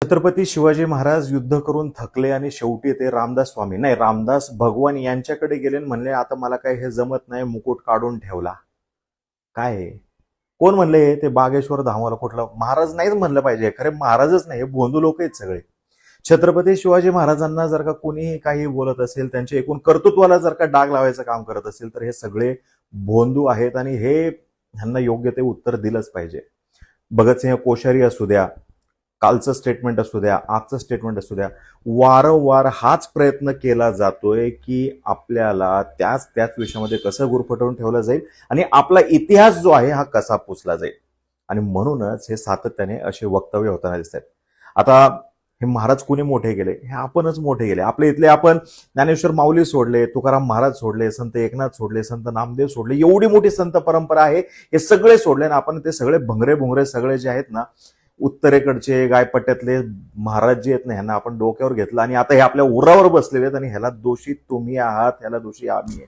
छत्रपती शिवाजी महाराज युद्ध करून थकले आणि शेवटी ते रामदास स्वामी नाही रामदास भगवान यांच्याकडे गेले आणि म्हणले आता मला काही हे जमत नाही, मुकुट काढून ठेवला. काय आहे? कोण म्हणले ते बागेश्वर धामाला कुठलं महाराज नाहीच म्हणलं पाहिजे, खरे महाराजच नाही, हे भोंदू लोक आहेत सगळे. छत्रपती शिवाजी महाराजांना जर का कोणीही काही बोलत असेल, त्यांच्या एकूण कर्तृत्वाला जर का डाग लावायचं काम करत असेल तर हे सगळे भोंदू आहेत आणि हे ह्यांना योग्य ते उत्तर दिलंच पाहिजे. भगतसिंह कोश्यारी असू द्या, कालचं स्टेटमेंट असू द्या, आजचं स्टेटमेंट असू द्या, वारंवार हाच प्रयत्न केला जातोय की आपल्याला त्याच विषयामध्ये कसं गुरफटवून ठेवलं जाईल आणि आपला इतिहास जो आहे हा कसा पुसला जाईल. आणि म्हणूनच हे सातत्याने असे वक्तव्य होताना दिसत आहेत. आता हे महाराज कुणी मोठे गेले? हे आपणच मोठे गेले. आपल्या इथले आपण ज्ञानेश्वर माऊली सोडले, तुकाराम महाराज सोडले, संत एकनाथ सोडले, संत नामदेव सोडले, एवढी मोठी संत परंपरा आहे, हे सगळे सोडले आणि आपण ते सगळे भंगरे सगळे जे आहेत ना, उत्तरेकडचे गायपट्ट्यातले महाराज जे आहेत ना, ह्यांना आपण डोक्यावर घेतलं आणि आता हे आपल्या उरावर बसलेले आहेत आणि ह्याला दोषी तुम्ही आहात, ह्याला दोषी आम्ही आहे.